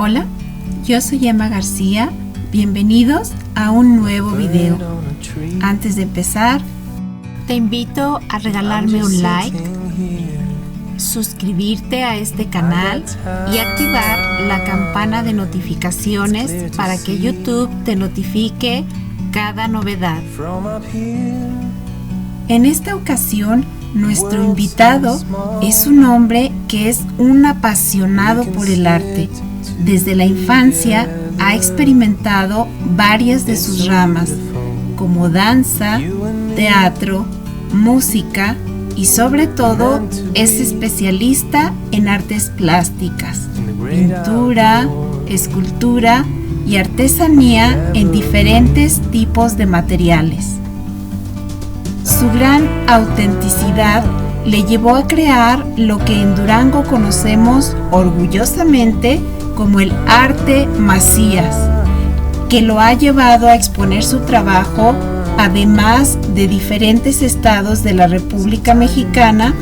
Hola, yo soy Emma García. Bienvenidos a un nuevo video. Antes de empezar, te invito a regalarme un like, suscribirte a este canal y activar la campana de notificaciones para que YouTube te notifique cada novedad. En esta ocasión, nuestro invitado es un hombre que es un apasionado por el arte. Desde la infancia ha experimentado varias de sus ramas, como danza, teatro, música y sobre todo es especialista en artes plásticas, pintura, escultura y artesanía en diferentes tipos de materiales. Su gran autenticidad le llevó a crear lo que en Durango conocemos orgullosamente como el arte Macías, que lo ha llevado a exponer su trabajo además de diferentes estados de la República Mexicana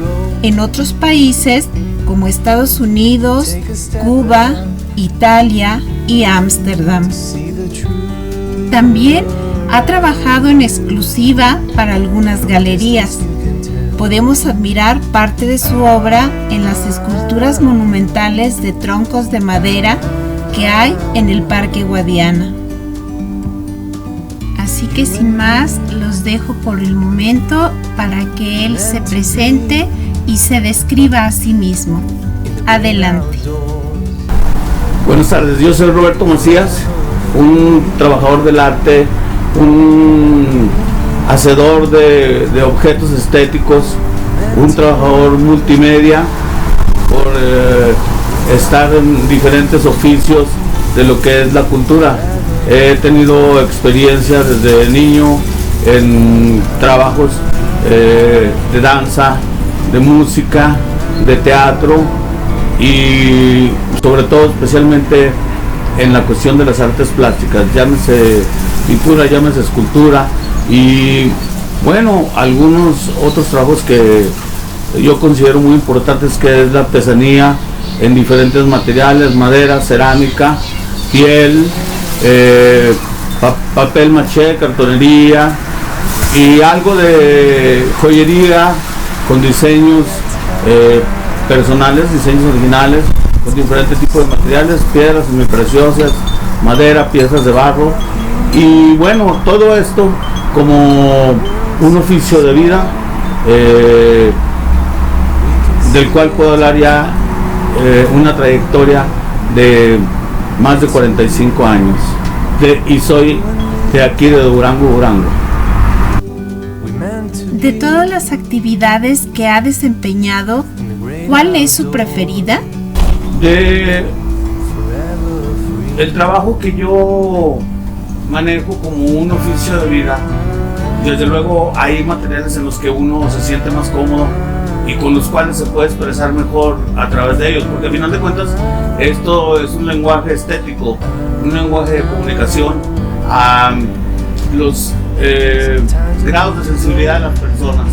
en otros países como Estados Unidos, Cuba, Italia y Ámsterdam. También ha trabajado en exclusiva para algunas galerías. Podemos admirar parte de su obra en las esculturas monumentales de troncos de madera que hay en el Parque Guadiana. Así que sin más, los dejo por el momento para que él se presente y se describa a sí mismo. Adelante. Buenas tardes, yo soy Roberto Macías, un trabajador del arte, un hacedor de objetos estéticos, un trabajador multimedia, por estar en diferentes oficios de lo que es la cultura. He tenido experiencia desde niño en trabajos de danza, de música, de teatro y sobre todo especialmente en la cuestión de las artes plásticas, llámese pintura, llámese escultura y bueno, algunos otros trabajos que yo considero muy importantes, que es la artesanía en diferentes materiales, madera, cerámica, piel, papel maché, cartonería y algo de joyería con diseños personales, diseños originales, con diferentes tipos de materiales, piedras semipreciosas, madera, piezas de barro y bueno, todo esto como un oficio de vida del cual puedo hablar ya una trayectoria de más de 45 años y soy de aquí de Durango. De todas las actividades que ha desempeñado, ¿cuál es su preferida? El trabajo que yo manejo como un oficio de vida, desde luego hay materiales en los que uno se siente más cómodo y con los cuales se puede expresar mejor a través de ellos, porque al final de cuentas esto es un lenguaje estético, un lenguaje de comunicación a los grados de sensibilidad de las personas.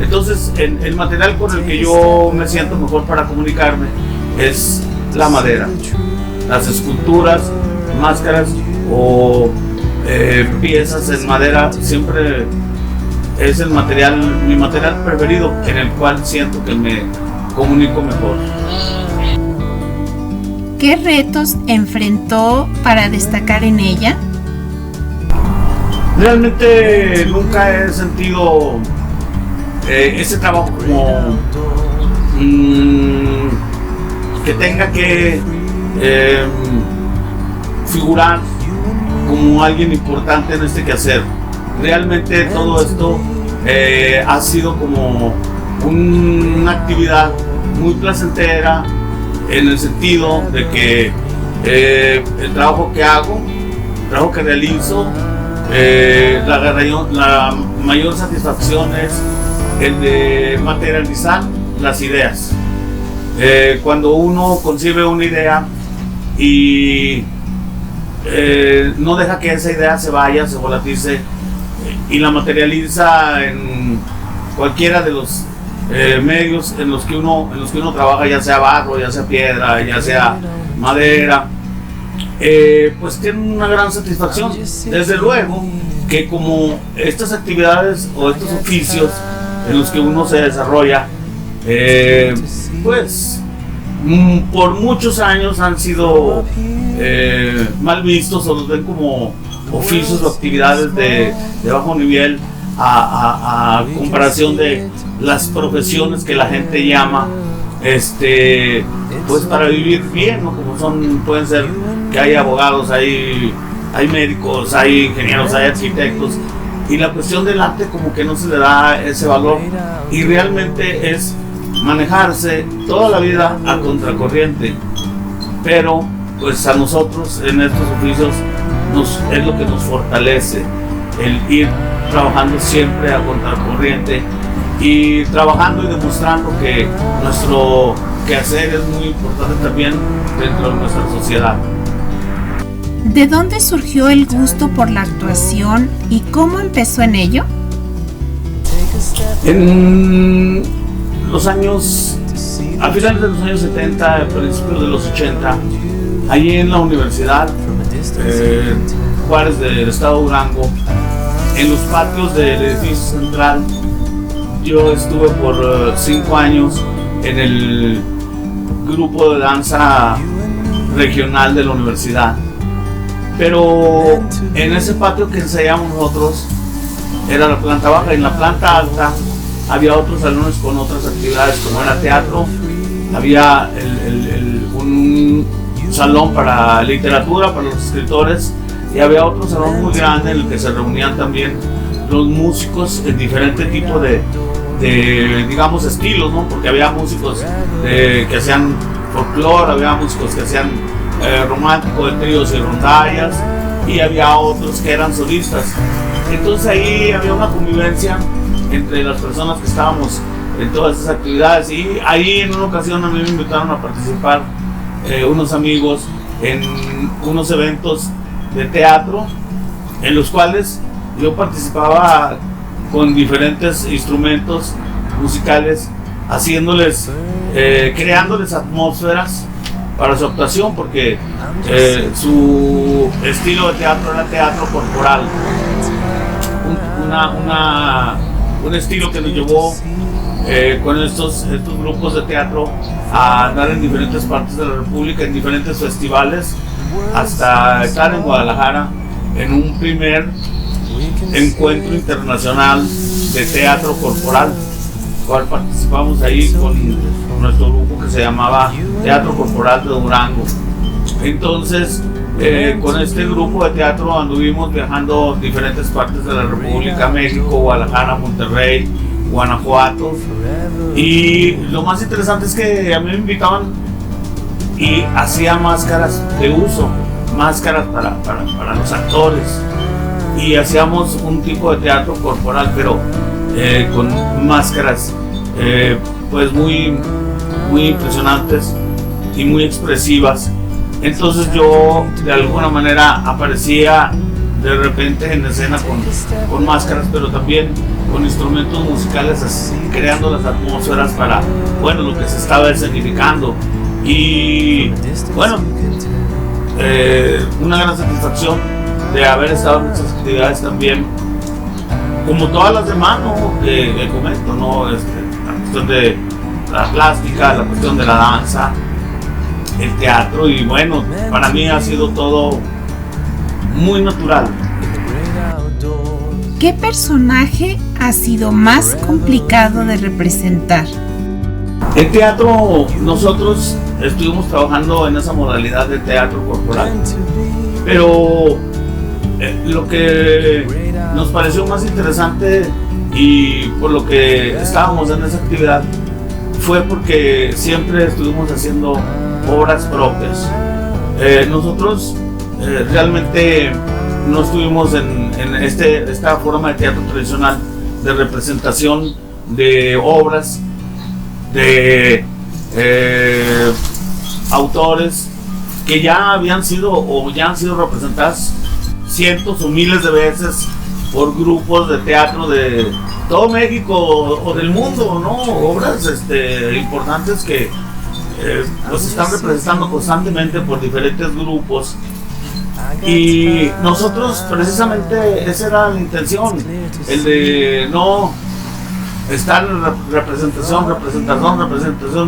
Entonces el material con el que yo me siento mejor para comunicarme es la madera, las esculturas, máscaras o piezas en madera. Siempre es mi material preferido, en el cual siento que me comunico mejor. ¿Qué retos enfrentó para destacar en ella? Realmente nunca he sentido ese trabajo como que tenga que figurar como alguien importante en este quehacer. Realmente todo esto ha sido como una actividad muy placentera, en el sentido de que el trabajo que hago, el trabajo que realizo, la mayor satisfacción es el de materializar las ideas. Cuando uno concibe una idea y no deja que esa idea se vaya, se volatilice y la materializa en cualquiera de los medios en los que uno trabaja, ya sea barro, ya sea piedra, ya sea madera, pues tienen una gran satisfacción. Desde luego que como estas actividades o estos oficios en los que uno se desarrolla, pues por muchos años han sido mal vistos o los ven como oficios o actividades de bajo nivel a comparación de las profesiones que la gente llama pues para vivir bien, ¿no? Como pueden ser que hay abogados, hay médicos, hay ingenieros, hay arquitectos, y la cuestión del arte como que no se le da ese valor, y realmente es manejarse toda la vida a contracorriente. Pero pues a nosotros en estos oficios es lo que nos fortalece, el ir trabajando siempre a contracorriente y trabajando y demostrando que nuestro quehacer es muy importante también dentro de nuestra sociedad. ¿De dónde surgió el gusto por la actuación y cómo empezó en ello? En los años, a finales de los años 70, a principios de los 80, allí en la Universidad Juárez del Estado de Durango, en los patios del edificio central, yo estuve por 5 años en el grupo de danza regional de la universidad. Pero en ese patio que ensayamos nosotros era la planta baja, y en la planta alta había otros salones con otras actividades, como era teatro, había un salón para literatura, para los escritores, y había otro salón muy grande en el que se reunían también los músicos en diferentes tipos de digamos, estilos, ¿no? Porque había músicos que hacían folclore, había músicos que hacían romántico de tríos y rondallas, y había otros que eran solistas. Entonces ahí había una convivencia entre las personas que estábamos en todas esas actividades, y ahí en una ocasión a mí me invitaron a participar unos amigos en unos eventos de teatro en los cuales yo participaba con diferentes instrumentos musicales, haciéndoles, creándoles atmósferas para su actuación, porque su estilo de teatro era teatro corporal, un estilo que nos llevó con estos grupos de teatro a andar en diferentes partes de la República, en diferentes festivales, hasta estar en Guadalajara en un primer encuentro internacional de teatro corporal, cual participamos ahí con nuestro grupo que se llamaba Teatro Corporal de Durango. Entonces con este grupo de teatro anduvimos viajando diferentes partes de la República, México, Guadalajara, Monterrey, Guanajuato, y lo más interesante es que a mí me invitaban y hacía máscaras de uso, máscaras para los actores, y hacíamos un tipo de teatro corporal, pero con máscaras pues muy impresionantes y muy expresivas. Entonces yo de alguna manera aparecía de repente en escena con máscaras, pero también con instrumentos musicales, así, creando las atmósferas para, bueno, lo que se estaba escenificando. Y bueno, una gran satisfacción de haber estado en estas actividades también, como todas las demás, ¿no? que comento, ¿no? La cuestión de la plástica, la cuestión de la danza, el teatro, y bueno, para mí ha sido todo muy natural. ¿Qué personaje ha sido más complicado de representar? En teatro nosotros estuvimos trabajando en esa modalidad de teatro corporal, pero lo que nos pareció más interesante y por lo que estábamos en esa actividad fue porque siempre estuvimos haciendo obras propias. Nosotros realmente no estuvimos en esta forma de teatro tradicional de representación de obras de autores que ya habían sido o ya han sido representadas cientos o miles de veces por grupos de teatro de todo México o del mundo, ¿no? Obras importantes que pues se están representando constantemente por diferentes grupos Y nosotros precisamente esa era la intención, el de no estar en representación,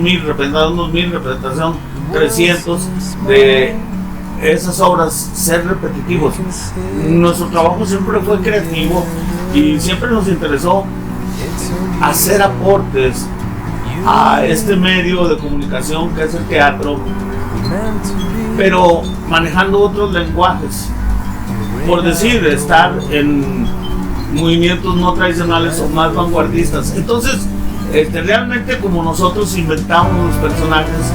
mil, representación 300, de esas obras ser repetitivos. Nuestro trabajo siempre fue creativo y siempre nos interesó hacer aportes a este medio de comunicación que es el teatro, pero manejando otros lenguajes. Por decir, estar en movimientos no tradicionales o más vanguardistas. Entonces, realmente como nosotros inventamos los personajes,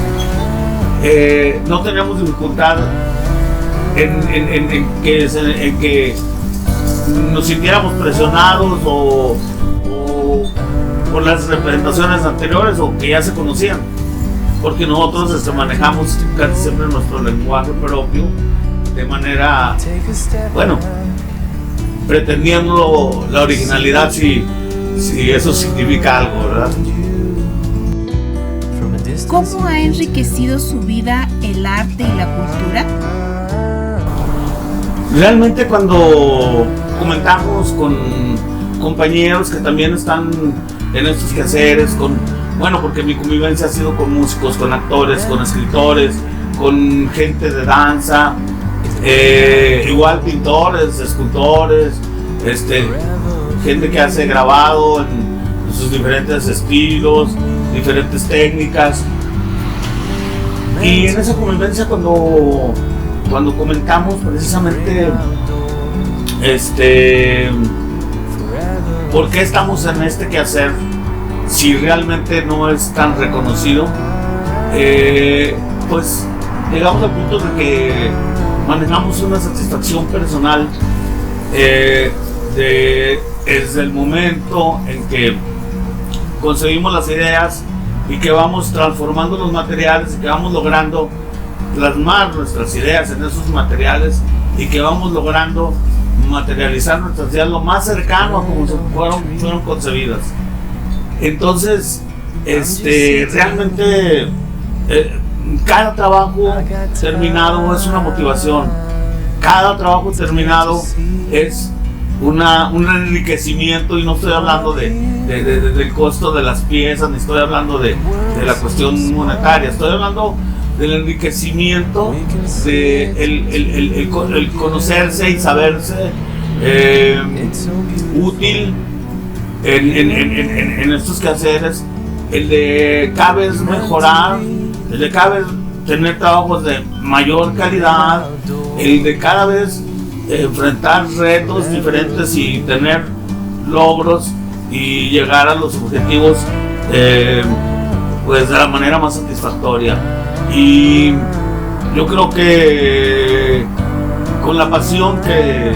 no teníamos dificultad en que nos sintiéramos presionados o por las representaciones anteriores o que ya se conocían, porque nosotros manejamos casi siempre nuestro lenguaje propio de manera, bueno, pretendiendo la originalidad, si eso significa algo, ¿verdad? ¿Cómo ha enriquecido su vida el arte y la cultura? Realmente cuando comentamos con compañeros que también están en estos quehaceres, porque mi convivencia ha sido con músicos, con actores, con escritores, con gente de danza, igual pintores, escultores, gente que hace grabado en sus diferentes estilos, diferentes técnicas. Y en esa convivencia cuando comentamos precisamente por qué estamos en este quehacer si realmente no es tan reconocido, pues llegamos al punto de que manejamos una satisfacción personal desde el momento en que concebimos las ideas y que vamos transformando los materiales y que vamos logrando plasmar nuestras ideas en esos materiales y que vamos logrando materializar nuestras ideas lo más cercano a como fueron concebidas. Entonces, realmente cada trabajo terminado es una motivación. Cada trabajo terminado es un enriquecimiento, y no estoy hablando del costo de las piezas, ni estoy hablando de la cuestión monetaria, estoy hablando del enriquecimiento, de el conocerse y saberse útil en estos quehaceres, el de cada vez mejorar, el de cada vez tener trabajos de mayor calidad, el de cada vez enfrentar retos diferentes y tener logros y llegar a los objetivos pues de la manera más satisfactoria. Y yo creo que con la pasión que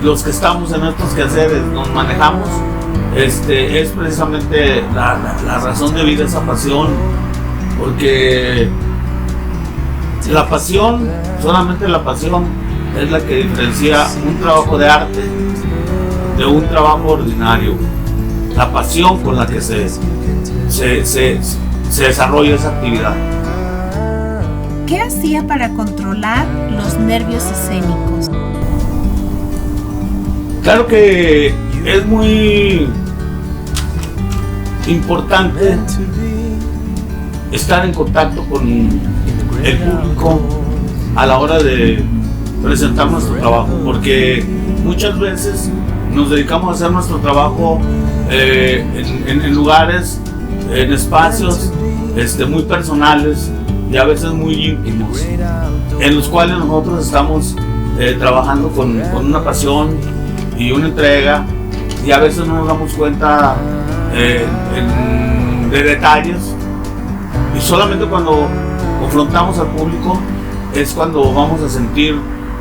los que estamos en estos quehaceres nos manejamos, es precisamente la razón de vida, esa pasión, porque la pasión, solamente la pasión es la que diferencia un trabajo de arte de un trabajo ordinario. La pasión con la que se desarrolla esa actividad. ¿Qué hacía para controlar los nervios escénicos? Claro que es muy importante estar en contacto con el público a la hora de presentar nuestro trabajo, porque muchas veces nos dedicamos a hacer nuestro trabajo en lugares, en espacios muy personales y a veces muy íntimos, en los cuales nosotros estamos trabajando con una pasión y una entrega, y a veces no nos damos cuenta de detalles, y solamente cuando confrontamos al público es cuando vamos a sentir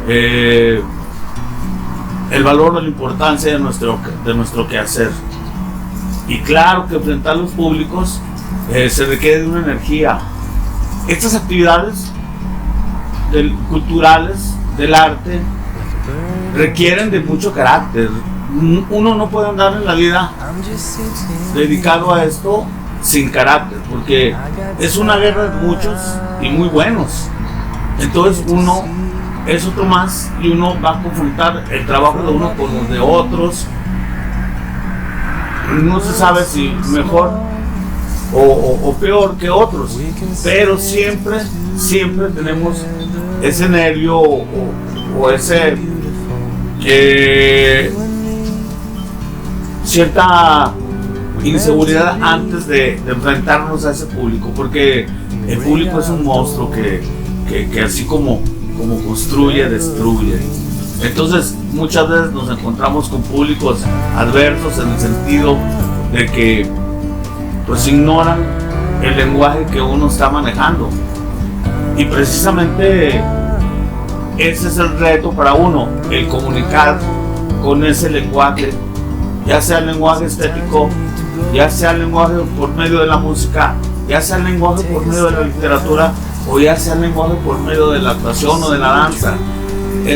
el valor o la importancia de nuestro quehacer. Y claro que frente a los públicos se requiere de una energía. Estas actividades culturales del arte requieren de mucho carácter. Uno no puede andar en la vida dedicado a esto sin carácter, porque es una guerra de muchos y muy buenos. Entonces uno es otro más y uno va a confrontar el trabajo de uno con los de otros. No se sabe si mejor o peor que otros, pero siempre tenemos ese nervio o ese cierta inseguridad antes de enfrentarnos a ese público, porque el público es un monstruo que así como construye, destruye. Entonces muchas veces nos encontramos con públicos adversos en el sentido de que pues ignoran el lenguaje que uno está manejando, y precisamente ese es el reto para uno, el comunicar con ese lenguaje, ya sea el lenguaje estético, ya sea el lenguaje por medio de la música, ya sea el lenguaje por medio de la literatura, o ya sea el lenguaje por medio de la actuación o de la danza.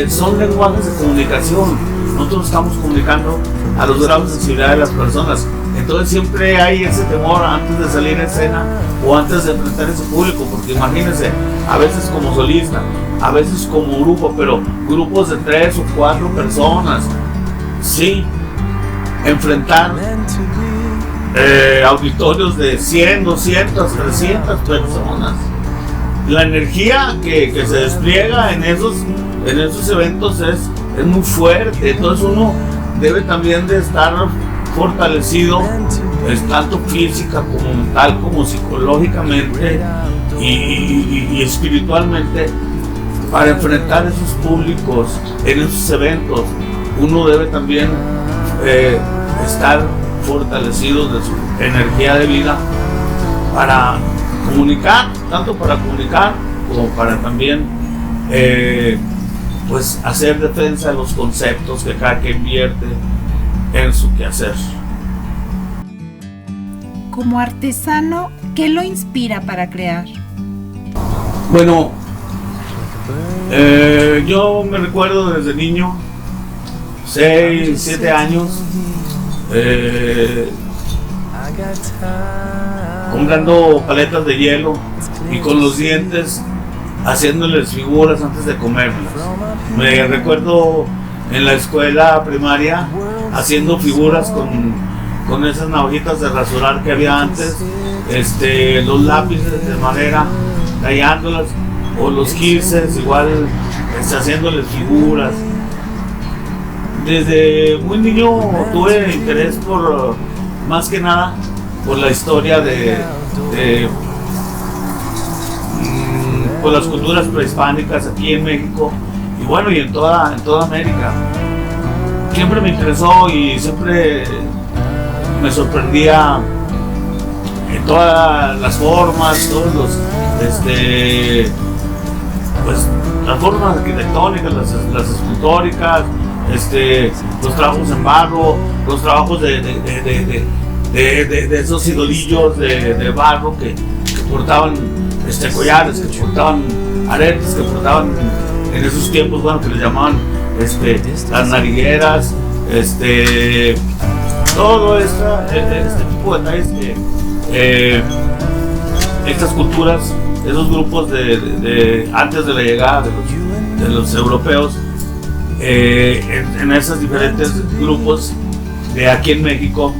Son lenguajes de comunicación. Nosotros estamos comunicando a los grados de sensibilidad de las personas. Entonces siempre hay ese temor antes de salir a escena o antes de enfrentar ese público, porque imagínense, a veces como solista, a veces como grupo, pero grupos de 3 o 4 personas, sí, enfrentar auditorios de 100, 200, 300 personas. La energía que se despliega en esos eventos es muy fuerte. Entonces uno debe también de estar fortalecido, tanto física como mental como psicológicamente y espiritualmente, para enfrentar esos públicos en esos eventos. Uno debe también estar fortalecido de su energía de vida para comunicar, tanto para comunicar como para también pues hacer defensa de los conceptos que cada quien vierte en su quehacer. Como artesano, ¿qué lo inspira para crear? Bueno, yo me recuerdo desde niño, 6, 7 años, comprando paletas de hielo y con los dientes haciéndoles figuras antes de comerlas. Me recuerdo en la escuela primaria haciendo figuras con esas navajitas de rasurar que había antes, los lápices de madera, tallándolas, o los quises igual, haciéndoles figuras. Desde muy niño tuve interés por, más que nada, por la historia por las culturas prehispánicas aquí en México y bueno, y en toda América. Siempre me interesó y siempre me sorprendía en todas las formas, todos los pues las formas arquitectónicas, las escultóricas, los trabajos en barro, los trabajos de esos idolillos de barro que portaban collares, que portaban aretes, que portaban en esos tiempos, bueno, que les llamaban las narigueras, todo este tipo de detalles que estas culturas, esos grupos de antes de la llegada de los europeos, en esos diferentes grupos de aquí en México,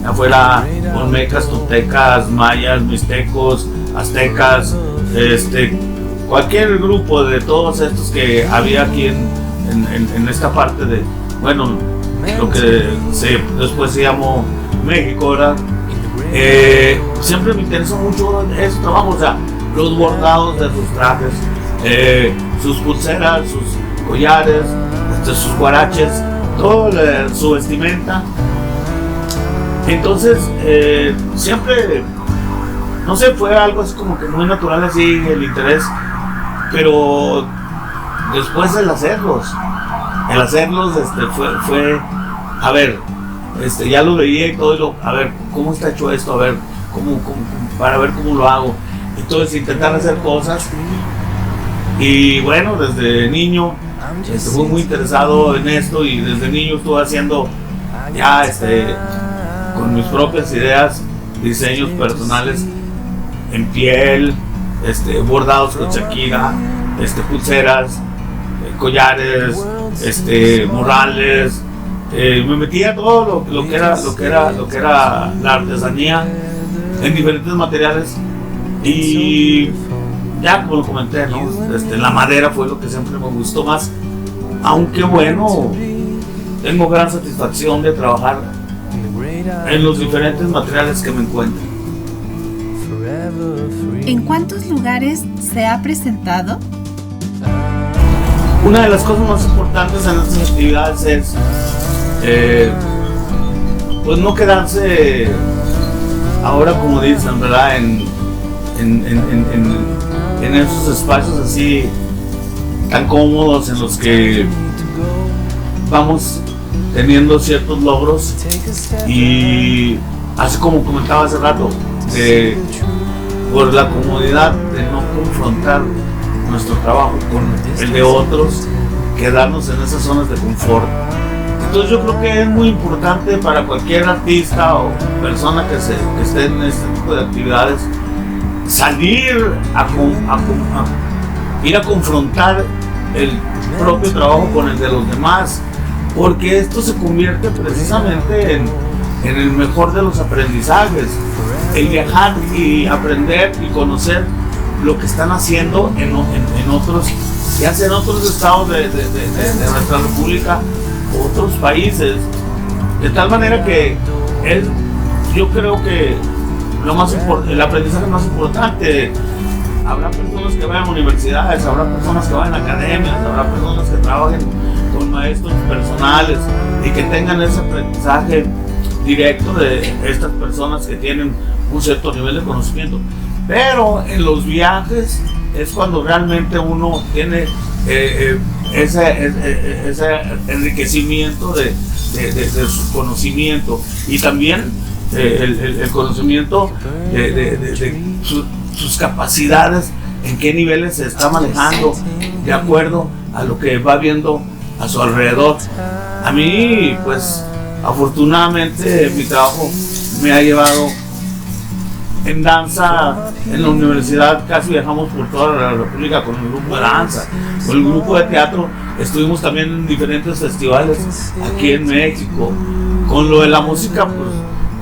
afuera, olmecas, toltecas, mayas, mixtecos, aztecas, cualquier grupo de todos estos que había aquí en esta parte de, bueno, lo que después se llamó México, ¿verdad? Siempre me interesó mucho ese trabajo, o sea, los bordados de sus trajes, sus pulseras, sus collares, sus guaraches, toda su vestimenta. Entonces, siempre, no sé, fue algo así como que muy natural así el interés, pero después el hacerlos fue a ver, ya lo veía y todo, a ver, ¿cómo está hecho esto? A ver, ¿cómo, para ver cómo lo hago? Entonces, intentar hacer cosas. Y bueno, desde niño fui muy interesado en esto y desde niño estuve haciendo ya con mis propias ideas, diseños personales en piel, bordados con Shakira, pulseras, collares, murales. Me metí a todo lo que era la artesanía en diferentes materiales, y ya como lo comenté, ¿no? La madera fue lo que siempre me gustó más, aunque bueno, tengo gran satisfacción de trabajar en los diferentes materiales que me encuentro. ¿En cuántos lugares se ha presentado? Una de las cosas más importantes en estas actividades es pues no quedarse ahora, como dicen, ¿verdad? En esos espacios así tan cómodos en los que vamos teniendo ciertos logros, y así como comentaba hace rato, por la comodidad de no confrontar nuestro trabajo con el de otros, quedarnos en esas zonas de confort. Entonces yo creo que es muy importante para cualquier artista o persona que esté en este tipo de actividades salir ir a confrontar el propio trabajo con el de los demás, porque esto se convierte precisamente en el mejor de los aprendizajes, el viajar y aprender y conocer lo que están haciendo en otros, ya sea en otros estados de nuestra república, otros países, de tal manera que yo creo que el aprendizaje más importante. Habrá personas que vayan a universidades, habrá personas que vayan a academias, habrá personas que trabajen con maestros personales y que tengan ese aprendizaje directo de estas personas que tienen un cierto nivel de conocimiento. Pero en los viajes es cuando realmente uno tiene ese enriquecimiento de su conocimiento, y también el conocimiento de sus capacidades, en qué niveles se está manejando de acuerdo a lo que va viendo a su alrededor. A mí, pues, afortunadamente mi trabajo me ha llevado en danza. En la universidad casi viajamos por toda la república con el grupo de danza, con el grupo de teatro. Estuvimos también en diferentes festivales aquí en México. Con lo de la música, pues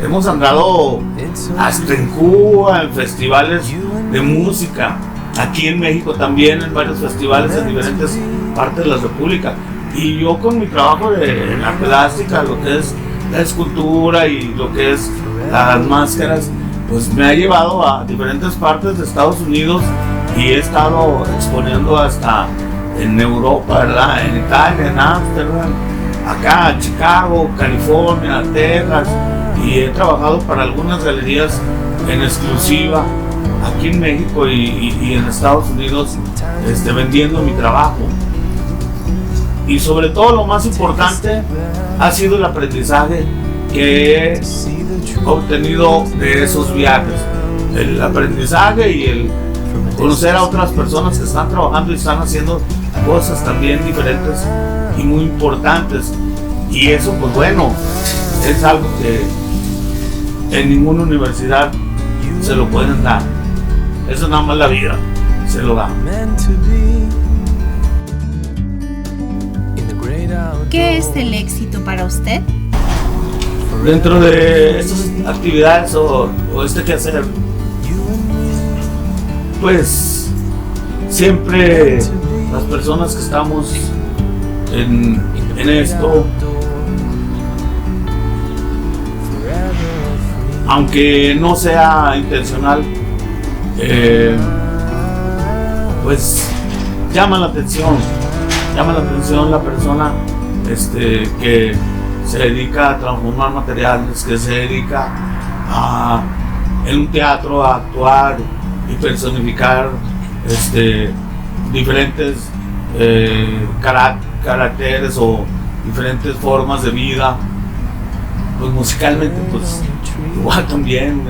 hemos andado hasta en Cuba, en festivales de música, aquí en México también, en varios festivales en diferentes partes de la república. Y yo con mi trabajo en la plástica, lo que es la escultura y lo que es las máscaras, pues me ha llevado a diferentes partes de Estados Unidos, y he estado exponiendo hasta en Europa, ¿verdad? En Italia, en Ámsterdam, acá, Chicago, California, Texas, y he trabajado para algunas galerías en exclusiva aquí en México y en Estados Unidos, vendiendo mi trabajo. Y sobre todo lo más importante ha sido el aprendizaje que he obtenido de esos viajes, el aprendizaje y el conocer a otras personas que están trabajando y están haciendo cosas también diferentes y muy importantes. Y eso, pues bueno, es algo que en ninguna universidad se lo pueden dar. Eso nada más la vida se lo da. ¿Qué es el éxito para usted? Dentro de estas actividades o quehacer, pues siempre las personas que estamos en esto, aunque no sea intencional, pues llama la atención la persona que se dedica a transformar materiales, que se dedica en un teatro a actuar y personificar diferentes caracteres o diferentes formas de vida. Pues musicalmente, pues igual también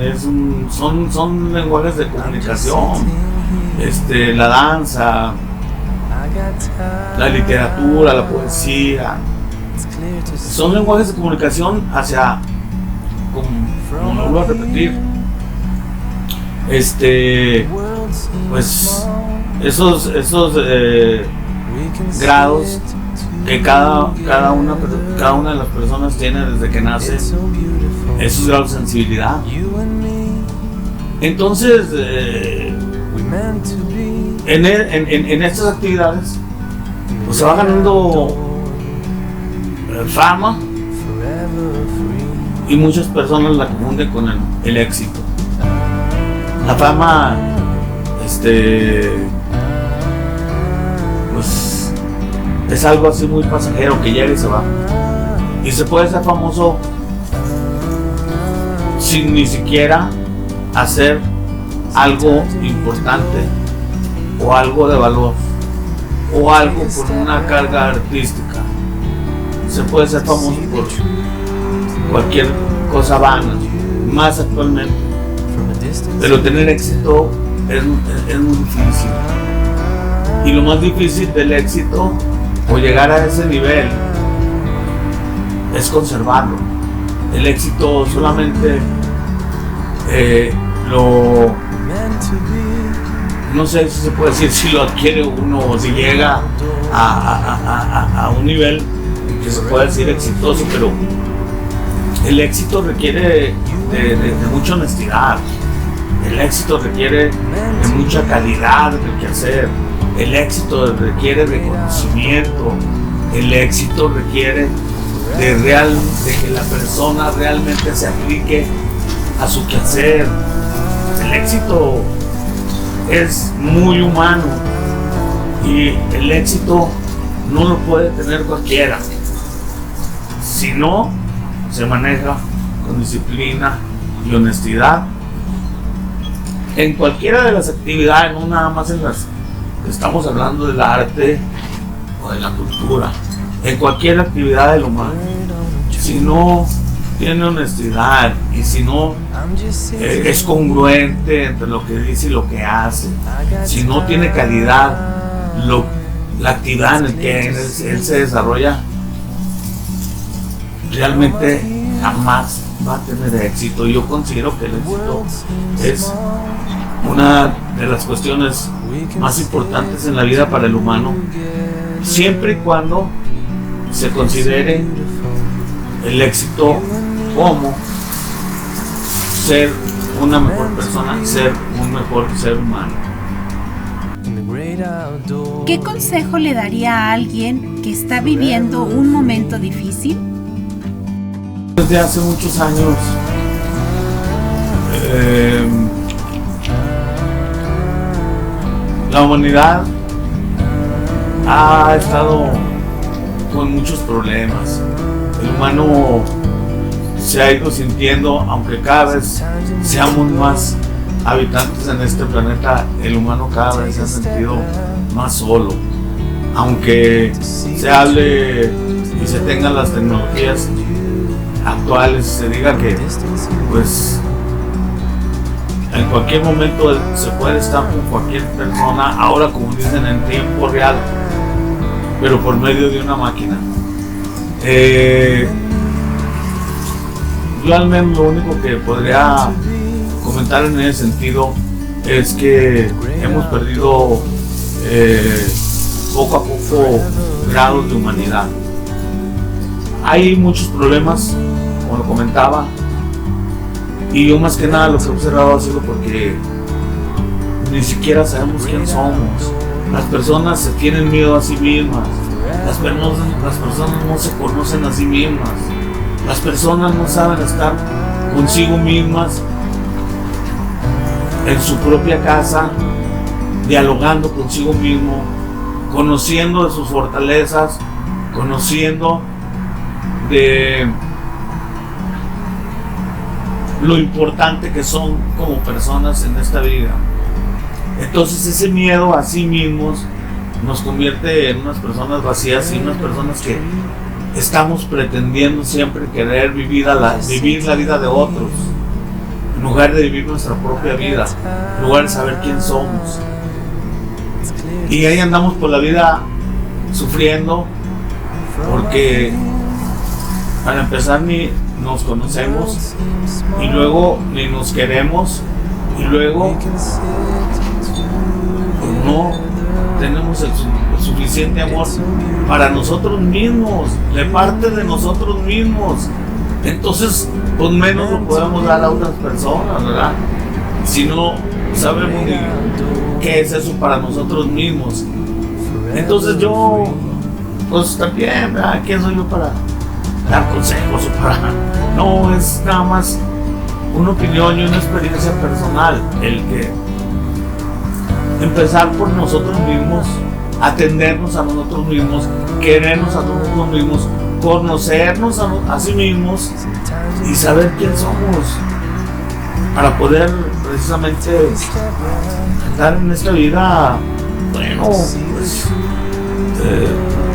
son lenguajes de comunicación, la danza, la literatura, la poesía, son lenguajes de comunicación hacia, como lo vuelvo a repetir, pues esos grados que cada una de las personas tiene desde que nace, esos grados de sensibilidad. Entonces, en estas actividades, pues se va ganando fama, y muchas personas la confunden con el éxito. La fama, pues es algo así muy pasajero que llega y se va. Y se puede ser famoso sin ni siquiera hacer algo importante o algo de valor o algo con una carga artística. Se puede ser famoso por cualquier cosa vana, más actualmente, pero tener éxito es muy difícil. Y lo más difícil del éxito o llegar a ese nivel es conservarlo. El éxito solamente no sé si se puede decir si lo adquiere uno o si llega a un nivel que se puede decir exitoso, pero el éxito requiere de mucha honestidad. El éxito requiere de mucha calidad en el quehacer. El éxito requiere reconocimiento. El éxito requiere de que la persona realmente se aplique a su quehacer. El éxito es muy humano y el éxito no lo puede tener cualquiera. Si no se maneja con disciplina y honestidad en cualquiera de las actividades, no nada más en las que estamos hablando del arte o de la cultura, en cualquier actividad del humano. Si no tiene honestidad y si no es congruente entre lo que dice y lo que hace, si no tiene calidad la actividad en la que él se desarrolla, realmente jamás va a tener éxito. Yo considero que el éxito es una de las cuestiones más importantes en la vida para el humano, siempre y cuando se considere el éxito como ser una mejor persona, ser un mejor ser humano. ¿Qué consejo le daría a alguien que está viviendo un momento difícil? Desde hace muchos años la humanidad ha estado con muchos problemas. El humano se ha ido sintiendo, aunque cada vez seamos más habitantes en este planeta, el humano cada vez se ha sentido más solo. Aunque se hable y se tengan las tecnologías actuales, se diga que pues en cualquier momento se puede estar con cualquier persona, ahora como dicen en tiempo real, pero por medio de una máquina. Yo al menos lo único que podría comentar en ese sentido es que hemos perdido poco a poco grados de humanidad. Hay muchos problemas, como lo comentaba, y yo más que nada lo que he observado ha sido porque ni siquiera sabemos quién somos. Las personas se tienen miedo a sí mismas, las personas no se conocen a sí mismas, las personas no saben estar consigo mismas en su propia casa, dialogando consigo mismo, conociendo de sus fortalezas, conociendo de lo importante que son como personas en esta vida. Entonces ese miedo a sí mismos nos convierte en unas personas vacías y unas personas que estamos pretendiendo siempre querer vivir la vida de otros, en lugar de vivir nuestra propia vida, en lugar de saber quién somos. Y ahí andamos por la vida sufriendo porque para empezar ni nos conocemos y luego ni nos queremos y luego no tenemos el suficiente amor para nosotros mismos, de parte de nosotros mismos. Entonces, pues menos lo podemos dar a otras personas, ¿verdad? Si no sabemos ni qué es eso para nosotros mismos. Entonces yo, pues también, ¿verdad? ¿Quién soy yo para dar consejos o para...? No, es nada más una opinión y una experiencia personal, el que empezar por nosotros mismos, atendernos a nosotros mismos, querernos a nosotros mismos, conocernos a sí mismos y saber quién somos para poder precisamente andar en esta vida, bueno, pues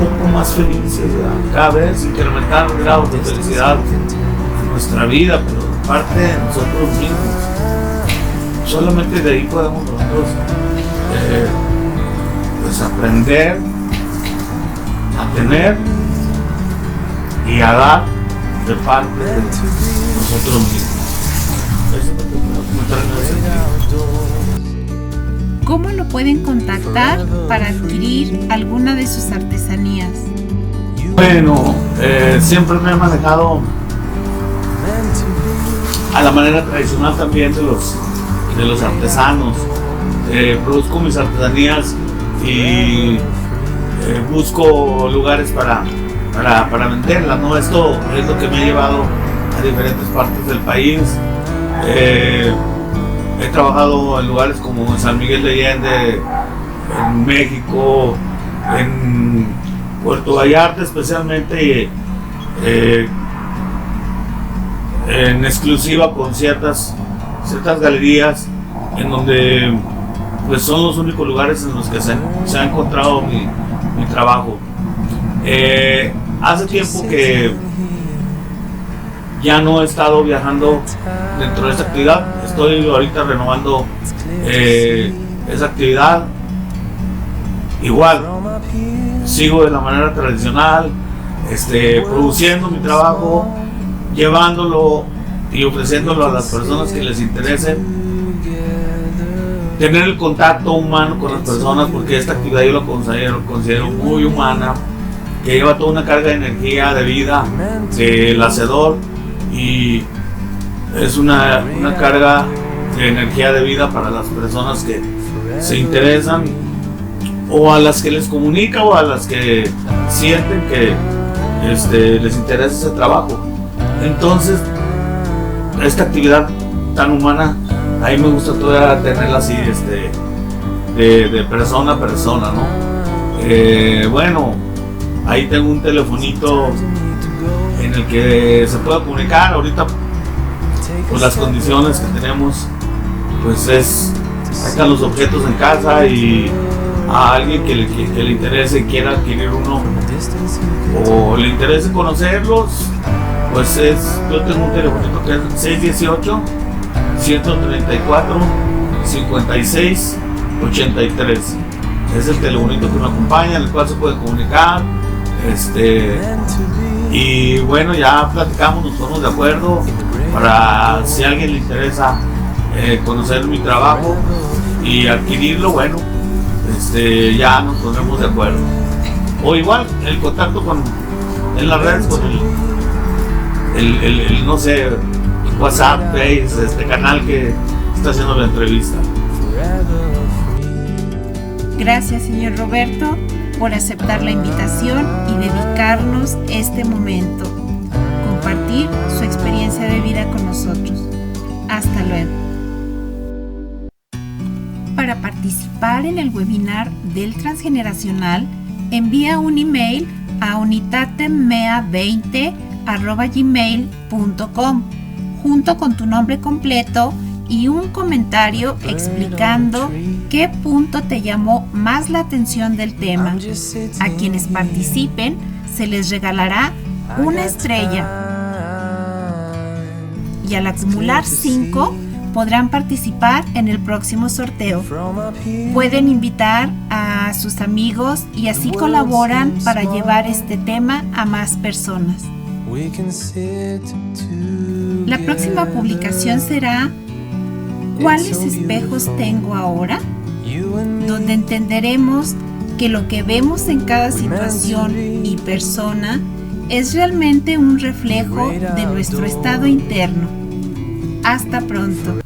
un poco más felices, ¿verdad? Cada vez incrementar los grados de felicidad en nuestra vida, pero de parte de nosotros mismos. Solamente de ahí podemos nosotros pues aprender a tener y a dar de parte de nosotros mismos. Eso es lo que puedo comentar. ¿Cómo lo pueden contactar para adquirir alguna de sus artesanías? Bueno, siempre me he manejado a la manera tradicional también de los artesanos. Produzco mis artesanías y busco lugares para venderlas, ¿no? Esto es lo que me ha llevado a diferentes partes del país. He trabajado en lugares como San Miguel de Allende, en México, en Puerto Vallarta especialmente, en exclusiva con ciertas galerías en donde pues son los únicos lugares en los que se ha encontrado mi trabajo. Hace tiempo que ya no he estado viajando dentro de esta actividad. Estoy ahorita renovando esa actividad. Igual, sigo de la manera tradicional, produciendo mi trabajo, llevándolo y ofreciéndolo a las personas que les interesen. Tener el contacto humano con las personas, porque esta actividad yo la considero muy humana, que lleva toda una carga de energía, de vida, del hacedor, y es una carga de energía de vida para las personas que se interesan, o a las que les comunica, o a las que sienten que les interesa ese trabajo. Entonces, esta actividad tan humana, a mí me gusta todavía tenerla así, de persona a persona, ¿no? Bueno, ahí tengo un telefonito en el que se puede comunicar. Ahorita, pues las condiciones que tenemos, pues ahí están los objetos en casa, y a alguien que le interese, quiera adquirir uno, o le interese conocerlos, pues yo tengo un telefonito que es 618-134-56-83. Es el telefonito que me acompaña, en el cual se puede comunicar. Y bueno, ya platicamos, nos ponemos de acuerdo para, si a alguien le interesa conocer mi trabajo y adquirirlo, bueno, ya nos ponemos de acuerdo. O igual el contacto en las redes con el no sé, WhatsApp, Face, este canal que está haciendo la entrevista. Gracias, señor Roberto, por aceptar la invitación y dedicarnos este momento, compartir su experiencia de vida con nosotros. Hasta luego. Para participar en el webinar del Transgeneracional, envía un email a unitatemmea20@gmail.com junto con tu nombre completo y un comentario explicando qué punto te llamó más la atención del tema. A quienes participen se les regalará una estrella, y al acumular 5 podrán participar en el próximo sorteo. Pueden invitar a sus amigos y así colaboran para llevar este tema a más personas. La próxima publicación será ¿Cuáles espejos tengo ahora?, donde entenderemos que lo que vemos en cada situación y persona es realmente un reflejo de nuestro estado interno. Hasta pronto.